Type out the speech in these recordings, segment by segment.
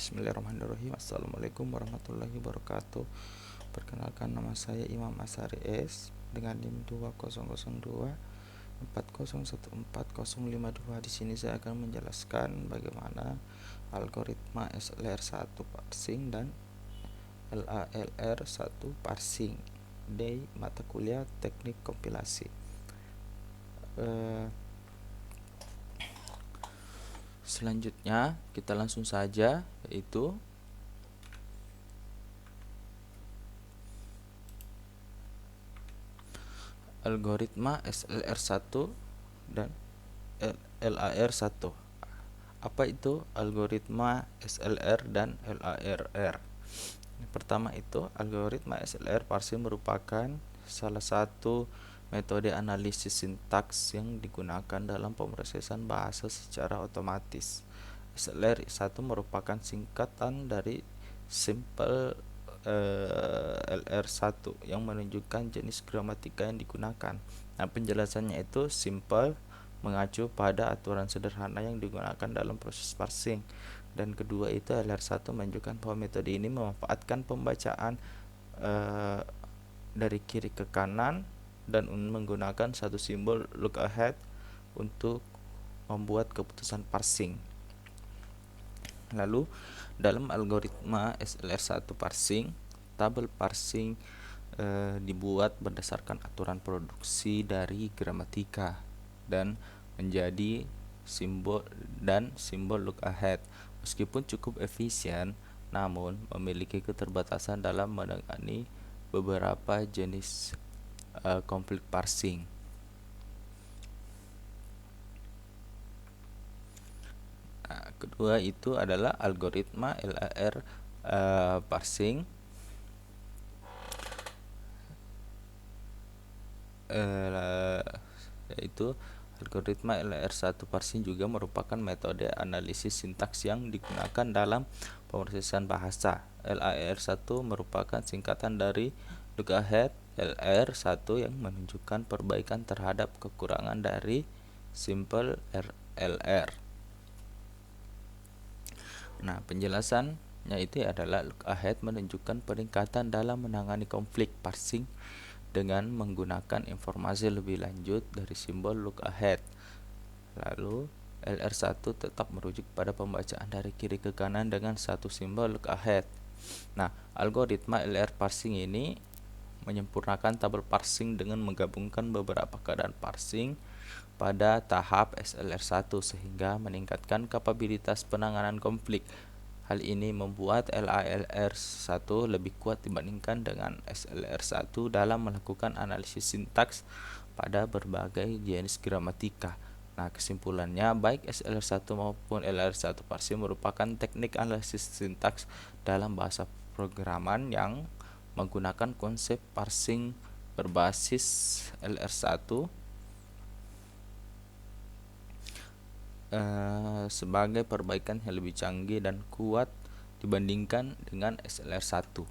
Bismillahirrahmanirrahim. Assalamualaikum warahmatullahi wabarakatuh. Perkenalkan, nama saya Imam Asari S dengan NIM 2002 40145052. Di sini saya akan menjelaskan bagaimana algoritma SLR1 parsing dan LALR1 parsing di mata kuliah Teknik Kompilasi. Selanjutnya kita langsung saja, yaitu algoritma SLR1 dan LAR1. Apa itu algoritma SLR dan LARR? Pertama itu, algoritma SLR parsing merupakan salah satu metode analisis sintaks yang digunakan dalam pemrosesan bahasa secara otomatis. SLR1 merupakan singkatan dari Simple LR1 yang menunjukkan jenis gramatika yang digunakan. Nah, penjelasannya itu simple mengacu pada aturan sederhana yang digunakan dalam proses parsing, dan kedua itu LR1 menunjukkan bahwa metode ini memanfaatkan pembacaan dari kiri ke kanan dan menggunakan satu simbol look ahead untuk membuat keputusan parsing. Lalu dalam algoritma SLR1 parsing, tabel parsing dibuat berdasarkan aturan produksi dari gramatika dan menjadi simbol look ahead. Meskipun cukup efisien, namun memiliki keterbatasan dalam menangani beberapa jenis konflik parsing. Nah, kedua itu adalah algoritma LAR parsing. Yaitu algoritma LAR1 parsing juga merupakan metode analisis sintaks yang digunakan dalam pemrosesan bahasa. LAR1 merupakan singkatan dari look ahead LR1 yang menunjukkan perbaikan terhadap kekurangan dari simple LR. Nah, penjelasannya itu adalah look ahead menunjukkan peningkatan dalam menangani konflik parsing dengan menggunakan informasi lebih lanjut dari simbol look ahead. Lalu LR1 tetap merujuk pada pembacaan dari kiri ke kanan dengan satu simbol look ahead. Nah, algoritma LR parsing ini menyempurnakan tabel parsing dengan menggabungkan beberapa keadaan parsing pada tahap SLR1 sehingga meningkatkan kapabilitas penanganan konflik. Hal ini membuat LALR1 lebih kuat dibandingkan dengan SLR1 dalam melakukan analisis sintaks pada berbagai jenis gramatika. Nah, kesimpulannya, baik SLR1 maupun LAR1 parsing merupakan teknik analisis sintaks dalam bahasa programan yang menggunakan konsep parsing berbasis LR1 sebagai perbaikan yang lebih canggih dan kuat dibandingkan dengan SLR1.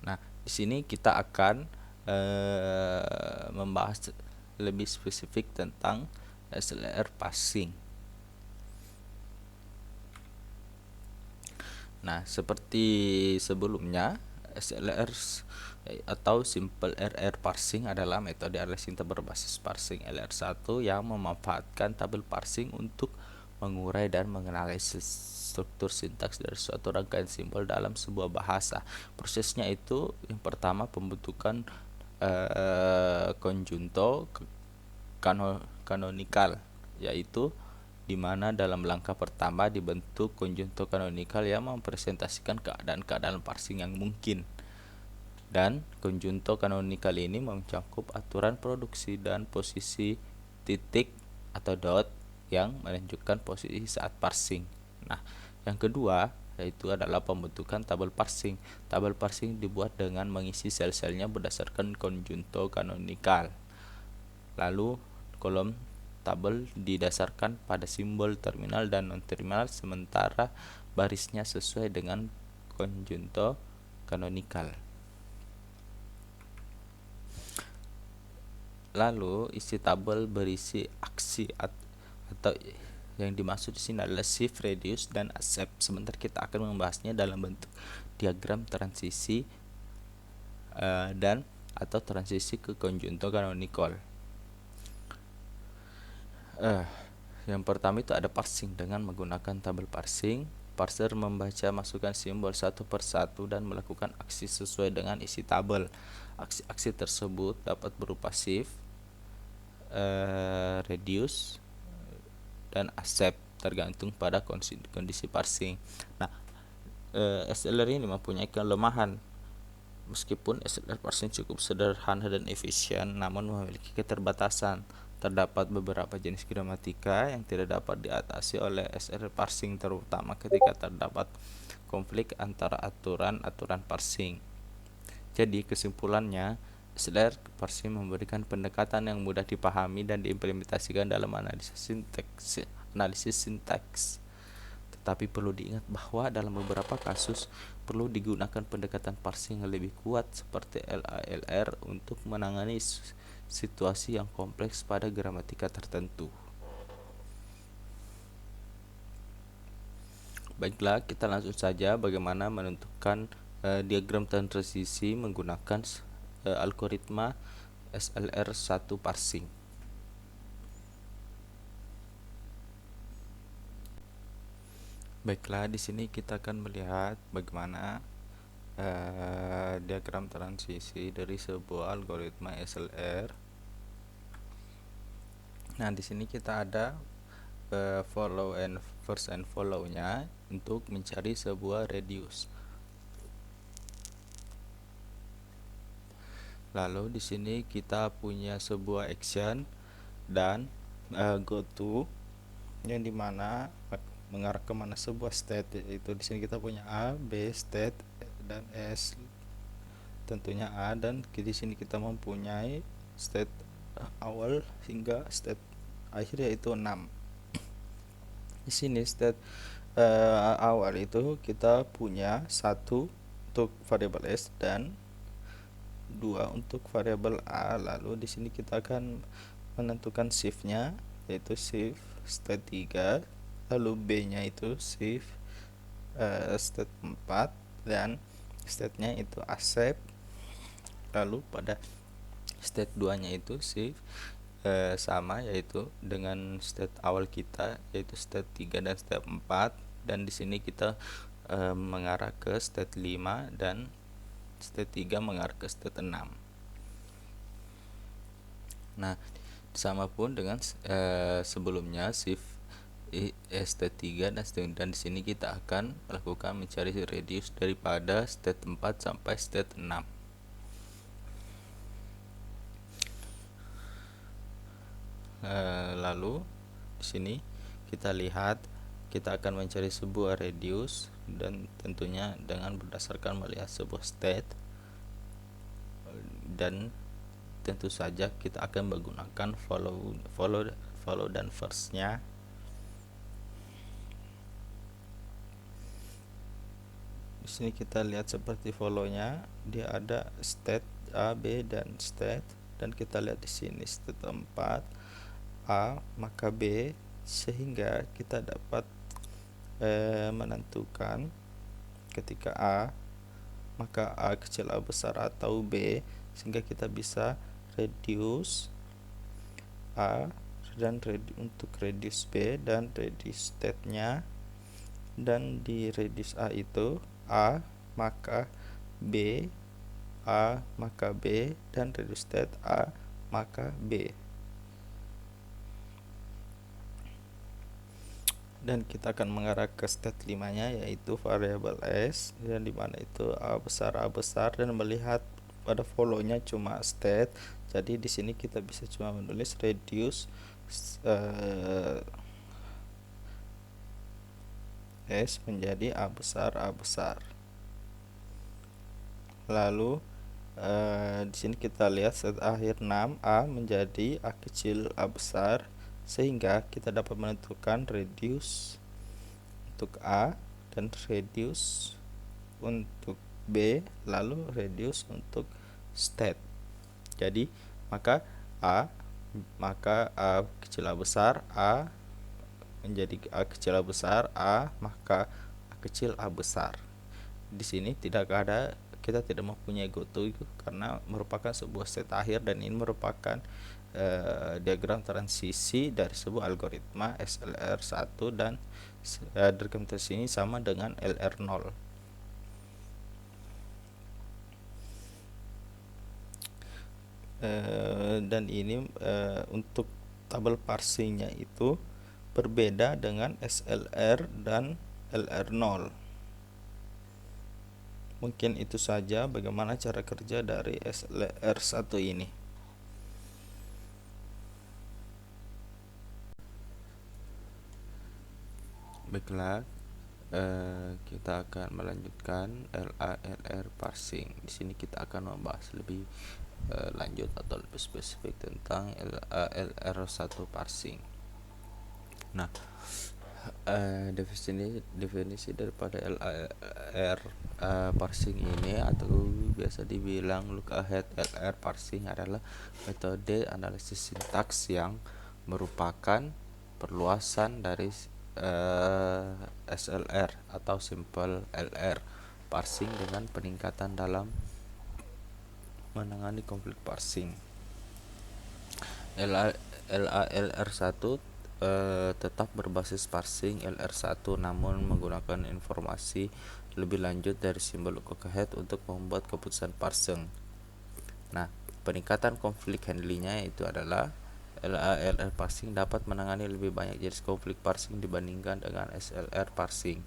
Nah, di sini kita akan membahas lebih spesifik tentang SLR parsing. Nah, seperti sebelumnya, SLR atau Simple RR parsing adalah metode analisis berbasis parsing LR1 yang memanfaatkan tabel parsing untuk mengurai dan menganalisis struktur sintaks dari suatu rangkaian simbol dalam sebuah bahasa. Prosesnya itu yang pertama pembentukan konjunto kanonikal, yaitu di mana dalam langkah pertama dibentuk konjunto kanonikal yang mempresentasikan keadaan-keadaan parsing yang mungkin. Dan konjunto kanonikal ini mencakup aturan produksi dan posisi titik atau dot yang menunjukkan posisi saat parsing. Nah, yang kedua yaitu adalah pembentukan tabel parsing. Tabel parsing dibuat dengan mengisi sel-selnya berdasarkan konjunto kanonikal. Lalu kolom tabel didasarkan pada simbol terminal dan non-terminal, sementara barisnya sesuai dengan konjunto kanonikal. Lalu isi tabel berisi aksi atau Yang dimaksud di sini adalah shift, reduce, dan accept. Sebentar kita akan membahasnya dalam bentuk diagram transisi dan atau transisi ke conjunto canonical. Yang pertama itu ada parsing. Dengan menggunakan tabel parsing, parser membaca masukan simbol satu persatu dan melakukan aksi sesuai dengan isi tabel. Aksi-aksi tersebut dapat berupa shift, reduce, dan accept tergantung pada kondisi parsing. Nah, SLR ini mempunyai kelemahan. Meskipun SLR parsing cukup sederhana dan efisien, namun memiliki keterbatasan. Terdapat beberapa jenis gramatika yang tidak dapat diatasi oleh SLR parsing, terutama ketika terdapat konflik antara aturan-aturan parsing. Jadi kesimpulannya, SLR parsing memberikan pendekatan yang mudah dipahami dan diimplementasikan dalam analisis sintaks. Tetapi perlu diingat bahwa dalam beberapa kasus perlu digunakan pendekatan parsing yang lebih kuat seperti LALR untuk menangani situasi yang kompleks pada gramatika tertentu. Baiklah, kita langsung saja bagaimana menentukan diagram transisi menggunakan algoritma SLR1 parsing. Baiklah, di sini kita akan melihat bagaimana diagram transisi dari sebuah algoritma SLR. Nah, di sini kita ada first and follow-nya untuk mencari sebuah radius. Lalu di sini kita punya sebuah action dan go to, yang dimana mengarah ke mana sebuah state, yaitu di sini kita punya A, B state, dan S tentunya A, dan di sini kita mempunyai state awal hingga state akhir yaitu 6. Di sini state awal itu kita punya 1 untuk variabel S dan 2 untuk variabel A. Lalu di sini kita akan menentukan shift-nya, yaitu shift state 3, lalu B-nya itu shift state 4, dan state-nya itu accept. Lalu pada state 2-nya itu shift sama, yaitu dengan state awal kita, yaitu state 3 dan state 4, dan di sini kita mengarah ke state 5 dan state 3 mengarah ke state 6. Nah, sama pun dengan sebelumnya shift state 3 dan di sini kita akan melakukan mencari radius daripada state 4 sampai state 6. Lalu di sini kita lihat kita akan mencari sebuah radius, dan tentunya dengan berdasarkan melihat sebuah state, dan tentu saja kita akan menggunakan follow dan first-nya. Di sini kita lihat seperti follow-nya, dia ada state A, B, dan state, dan kita lihat di sini state 4 A maka B, sehingga kita dapat menentukan ketika A maka A kecil A besar atau B, sehingga kita bisa reduce A dan untuk reduce B dan reduce state-nya, dan di reduce A itu A maka B, A maka B, dan reduce state A maka B. Dan kita akan mengarah ke state 5-nya, yaitu variabel S, yang dimana itu A besar, dan melihat pada follow-nya cuma state. Jadi di sini kita bisa cuma menulis reduce S menjadi A besar. Lalu di sini kita lihat state akhir 6 A menjadi A kecil A besar, sehingga kita dapat menentukan reduce untuk A dan reduce untuk B, lalu reduce untuk state. Jadi maka A kecil A besar, A menjadi A kecil A besar A, maka A kecil A besar. Di sini kita tidak mempunyai GoTo karena merupakan sebuah state akhir, dan ini merupakan diagram transisi dari sebuah algoritma SLR1, dan diagram transisi ini sama dengan LR0. Dan ini untuk tabel parsingnya itu berbeda dengan SLR dan LR0. Mungkin itu saja bagaimana cara kerja dari SLR1 ini. Baiklah, kita akan melanjutkan LA/LR parsing. Di sini kita akan membahas lebih lanjut atau lebih spesifik tentang LA/LR1 parsing. Nah, definisi daripada LAR parsing ini, atau biasa dibilang look ahead LR parsing, adalah metode analisis sintaks yang merupakan perluasan dari SLR atau simple LR parsing dengan peningkatan dalam menangani konflik parsing. LAR1 tetap berbasis parsing LR1 namun menggunakan informasi lebih lanjut dari simbol look ahead untuk membuat keputusan parsing. Nah, peningkatan konflik handlingnya itu adalah LAR parsing dapat menangani lebih banyak jenis konflik parsing dibandingkan dengan SLR parsing.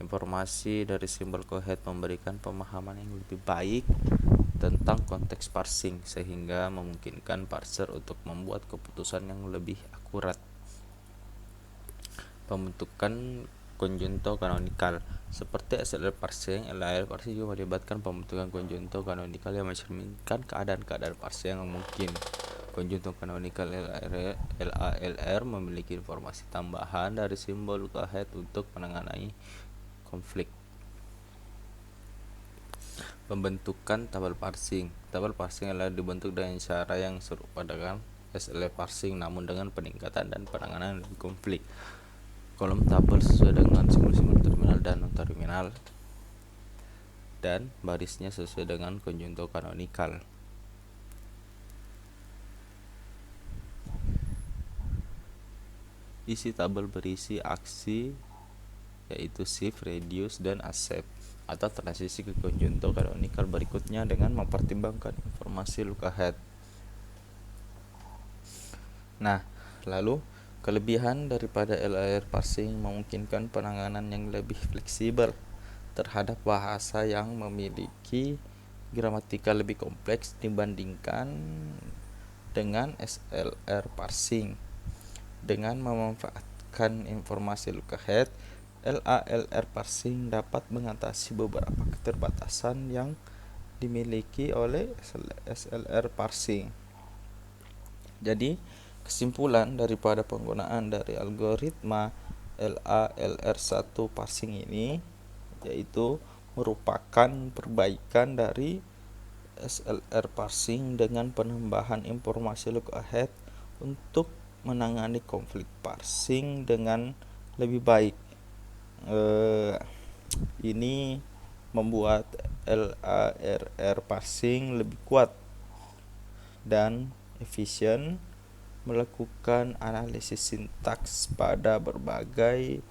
Informasi dari simbol look ahead memberikan pemahaman yang lebih baik tentang konteks parsing sehingga memungkinkan parser untuk membuat keputusan yang lebih akurat. Pembentukan konjunto kanonikal. Seperti SLR parsing, LAR parsing juga melibatkan pembentukan konjunto kanonikal yang mencerminkan keadaan-keadaan parsing yang mungkin. Konjunto kanonikal LAR memiliki informasi tambahan dari simbol look ahead untuk menangani konflik. Pembentukan tabel parsing. Tabel parsing adalah dibentuk dengan cara yang serupa dengan SLR parsing namun dengan peningkatan dan penanganan konflik. Kolom tabel sesuai dengan simbol-simbol terminal dan non-terminal, dan barisnya sesuai dengan konjunto kanonikal. Isi tabel berisi aksi yaitu shift, reduce, dan accept atau transisi ke konjunto kanonikal berikutnya dengan mempertimbangkan informasi look ahead. Nah, lalu kelebihan daripada LAR parsing memungkinkan penanganan yang lebih fleksibel terhadap bahasa yang memiliki gramatika lebih kompleks dibandingkan dengan SLR parsing. Dengan memanfaatkan informasi look ahead, LAR parsing dapat mengatasi beberapa keterbatasan yang dimiliki oleh SLR parsing. Jadi, kesimpulan daripada penggunaan dari algoritma LAR1 parsing ini yaitu merupakan perbaikan dari SLR parsing dengan penambahan informasi look ahead untuk menangani konflik parsing dengan lebih baik. Ini membuat LAR parsing lebih kuat dan efisien melakukan analisis sintaks pada berbagai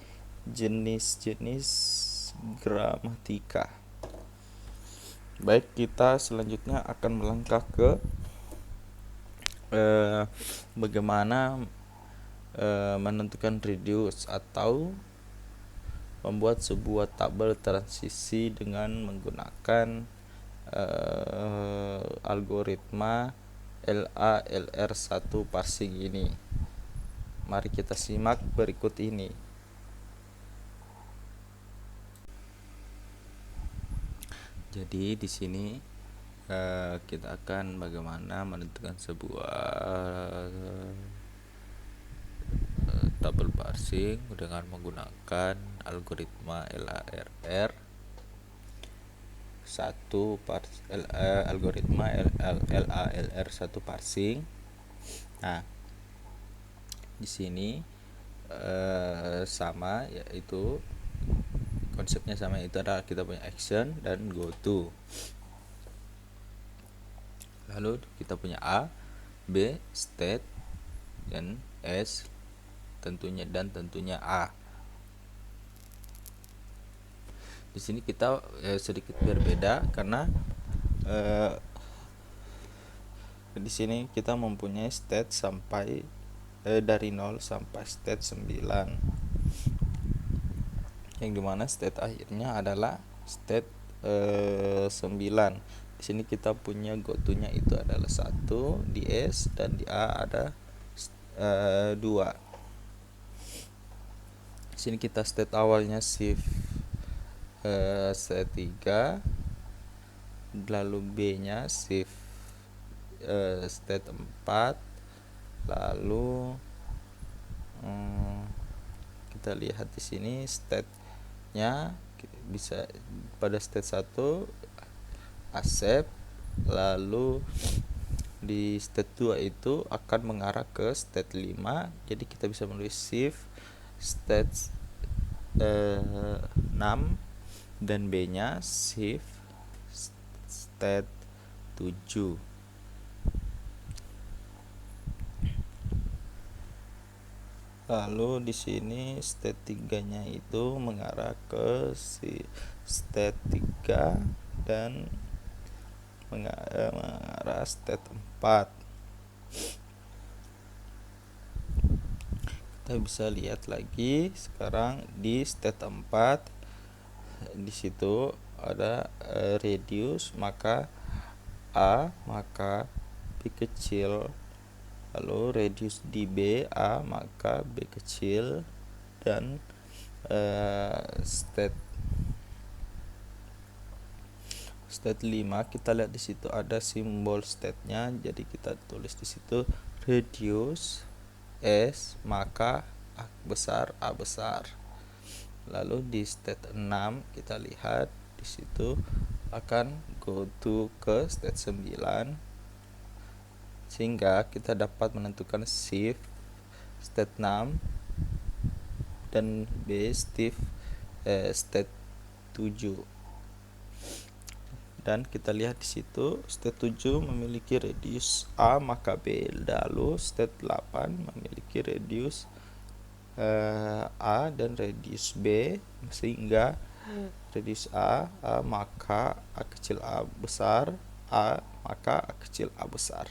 jenis-jenis gramatika. Baik, kita selanjutnya akan melangkah ke bagaimana menentukan reduce atau membuat sebuah tabel transisi dengan menggunakan algoritma LAR1 parsing ini. Mari kita simak berikut ini. Jadi di sini kita akan bagaimana menentukan sebuah tabel parsing dengan menggunakan algoritma LAR algoritma LAR1 parsing. Nah, di sini sama, yaitu konsepnya sama, itu adalah kita punya action dan go to. Lalu kita punya A, B state, dan S tentunya A. Di sini kita sedikit berbeda karena di sini kita mempunyai state sampai dari 0 sampai state 9, yang dimana state akhirnya adalah state 9. Di sini kita punya go to-nya itu adalah 1 di S, dan di A ada 2. Di sini kita state awalnya shift state 3, lalu B-nya shift state 4, lalu kita lihat di sini state-nya bisa pada state 1 accept, lalu di state 2 itu akan mengarah ke state 5. Jadi kita bisa menulis shift state 6, dan B-nya shift state 7. Lalu di sini state 3-nya itu mengarah ke si state 3 dan mengarah state 4. Kita bisa lihat lagi sekarang di state 4, di situ ada reduce, maka A, maka B kecil, lalu reduce di B, A maka B kecil, dan state 5 kita lihat di situ ada simbol state-nya, jadi kita tulis di situ reduce S maka A besar. Lalu di state 6 kita lihat di situ akan go to ke state 9, sehingga kita dapat menentukan shift state 6 dan B shift state 7. Dan kita lihat di situ state 7 memiliki radius A maka B, lalu state 8 memiliki radius A dan radius B, sehingga radius A maka A kecil A besar, A maka A kecil A besar.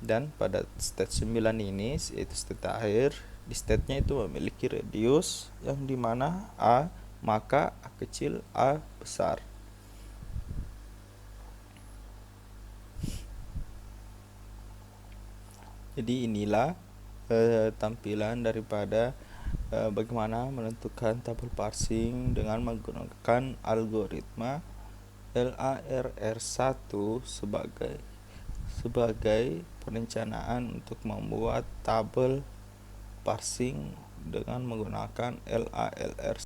Dan pada state 9 ini, yaitu state akhir, di state-nya itu memiliki radius yang dimana A maka A kecil A besar. Jadi inilah tampilan daripada bagaimana menentukan tabel parsing dengan menggunakan algoritma LARR1 sebagai perencanaan untuk membuat tabel parsing dengan menggunakan LARR.